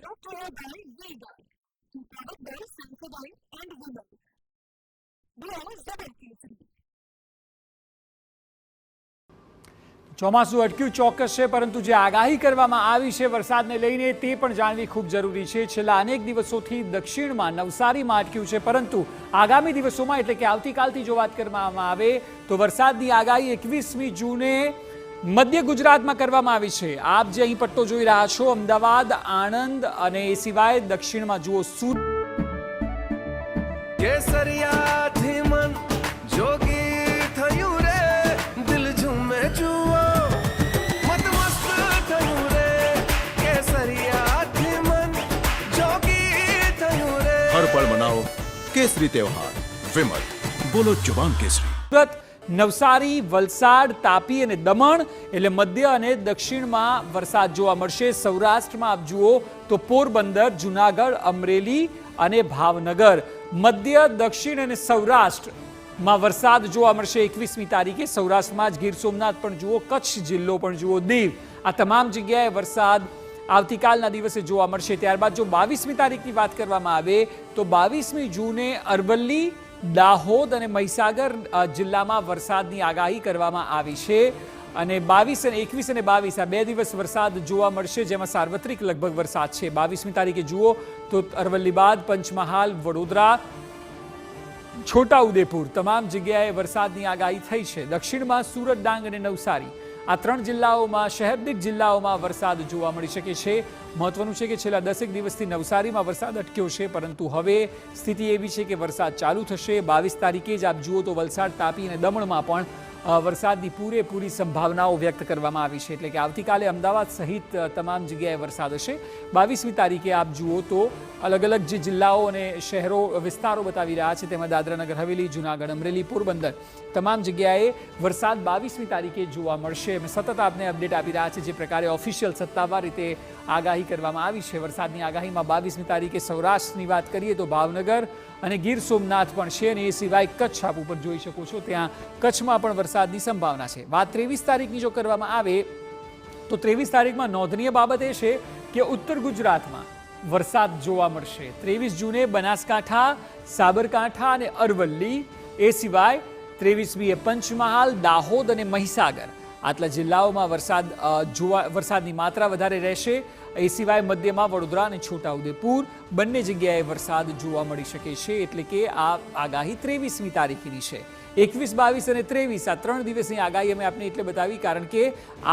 brought to you by Vega, powered by Sankobai and Women. Bravo Zabardast. ચોમાસું અટક્યું ચોક્કસ છે, પરંતુ જે આગાહી કરવામાં આવી છે વરસાદને લઈને તે પણ જાણવી ખૂબ જરૂરી છે। છેલ્લા અનેક દિવસોથી દક્ષિણમાં નવસારીમાં અટક્યું છે, પરંતુ આગામી દિવસોમાં એટલે કે આવતીકાલથી જો વાત કરવામાં આવે તો વરસાદની આગાહી 21મી જૂને મધ્ય ગુજરાતમાં કરવામાં આવી છે। આપ જે અહીં પટ્ટો જોઈ રહ્યા છો અમદાવાદ, આણંદ અને એ સિવાય દક્ષિણમાં જુઓ સુરત, કેસરિયાથી મન જોગી થયું રે, દિલ ઝૂમે જુઓ મત મસ્ત થયું રે, કેસરિયાથી મન જોગી થયું રે। हर पल मनाओ केसरी त्योहार। विमल, बोलो जुबान केसरी। નવસારી, વલસાડ, તાપી અને દમણ એટલે મધ્ય અને દક્ષિણમાં વરસાદ જોવા મળશે। સૌરાષ્ટ્રમાં આપ જુઓ તો પોરબંદર, જૂનાગઢ, અમરેલી અને ભાવનગર, મધ્ય, દક્ષિણ અને સૌરાષ્ટ્રમાં વરસાદ જોવા મળશે 21મી તારીખે। સૌરાષ્ટ્રમાં જ ગીર સોમનાથ પણ જુઓ, કચ્છ જિલ્લો પણ જુઓ, દીવ, આ તમામ જગ્યાએ વરસાદ આવતીકાલના દિવસે જોવા મળશે। ત્યારબાદ જો 22મી તારીખની વાત કરવામાં આવે તો 22મી જૂને અરવલ્લી, દાહોદ અને મહીસાગર જિલ્લામાં વરસાદની આગાહી કરવામાં આવી છે અને 22 અને 21 અને 22 આ 2 દિવસ વરસાદ જોવા મળશે, જેમાં સાર્વત્રિક લગભગ વરસાદ છે। 22મી તારીખે જુઓ તો અરવલ્લી બાદ પંચમહાલ, વડોદરા, છોટાઉદેપુર તમામ જગ્યાએ વરસાદની આગાહી થઈ છે। દક્ષિણમાં સુરત, ડાંગ અને નવસારી આ 3 જિલ્લાઓમાં, શહેરદીઠ જિલ્લાઓમાં વરસાદ જોવા મળી શકે છે। મહત્વનું છે કે છેલ્લા 10 દિવસથી નવસારીમાં વરસાદ અટક્યો છે, પરંતુ હવે સ્થિતિ એવી છે કે વરસાદ ચાલુ થશે। 22 તારીખે જ આપ જુઓ તો વલસાડ, તાપી અને દમણમાં પણ વરસાદની પૂરેપૂરી સંભાવનાઓ વ્યક્ત કરવામાં આવી છે, એટલે કે આવતીકાલે અમદાવાદ સહિત તમામ જગ્યાએ વરસાદ હશે। 22મી તારીખે આપ જુઓ તો અલગ અલગ જે જિલ્લાઓ અને શહેરો વિસ્તારો બતાવી રહ્યા છે તેમાં દાદરાનગર હવેલી, જૂનાગઢ, અમરેલી, પોરબંદર તમામ જગ્યાએ વરસાદ 22મી તારીખે જોવા મળશે। અમે સતત આપને અપડેટ આપી રહ્યા છે જે પ્રકારે ઓફિશિયલ સત્તાવાર રીતે આગાહી કરવામાં આવી છે। વરસાદની આગાહીમાં 22મી તારીખે સૌરાષ્ટ્રની વાત કરીએ તો ભાવનગર અને ગીર સોમનાથ પણ છે અને એ સિવાય કચ્છ આપ ઉપર જોઈ શકો છો, ત્યાં કચ્છમાં પણ વરસાદની સંભાવના છે। વાત 23 તારીખની જો કરવામાં આવે તો 23 તારીખમાં નોંધનીય બાબત એ છે કે ઉત્તર ગુજરાતમાં વરસાદ જોવા મળશે। 23 જૂને બનાસકાંઠા, સાબરકાંઠા અને અરવલ્લી, એ સિવાય 23મીએ પંચમહાલ, દાહોદ અને મહીસાગર આટલા જિલ્લાઓમાં વરસાદની માત્રા વધારે રહેશે। એ સિવાય મધ્યમાં વડોદરા અને છોટાઉદેપુર બંને જગ્યાએ વરસાદ જોવા મળી શકે છે, એટલે કે આ આગાહી 23મી તારીખની છે। 21, 22 અને 23 આ 3 દિવસની આગાહી અમે આપને એટલે બતાવી કારણ કે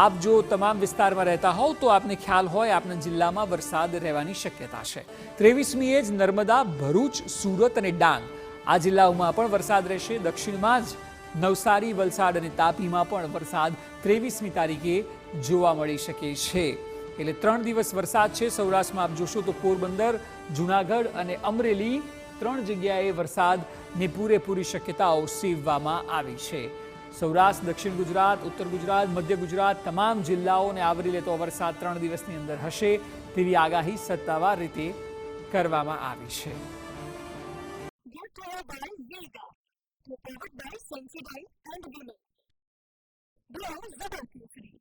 આપ જો તમામ વિસ્તારમાં રહેતા હોવ તો આપને ખ્યાલ હોય આપના જિલ્લામાં વરસાદ રહેવાની શક્યતા છે। 23મીએ જ નર્મદા, ભરૂચ, સુરત અને ડાંગ આ જિલ્લાઓમાં પણ વરસાદ રહેશે। દક્ષિણમાં જ નવસારી, વલસાડ અને તાપીમાં પણ વરસાદ 23મી તારીખે જોવા મળી શકે છે, એટલે 3 દિવસ વરસાદ છે। સૌરાષ્ટ્રમાં આપ જોશો તો પોરબંદર, જૂનાગઢ અને અમરેલી 3 જગ્યાએ વરસાદની પૂરેપૂરી શક્યતાઓ સેવવામાં આવી છે। સૌરાષ્ટ્ર, દક્ષિણ ગુજરાત, ઉત્તર ગુજરાત, મધ્ય ગુજરાત તમામ જિલ્લાઓને આવરી લેતો વરસાદ 3 દિવસની અંદર હશે તેવી આગાહી સત્તાવાર રીતે કરવામાં આવી છે। Powered by Sensodyne and Women. Bravo Zabardast.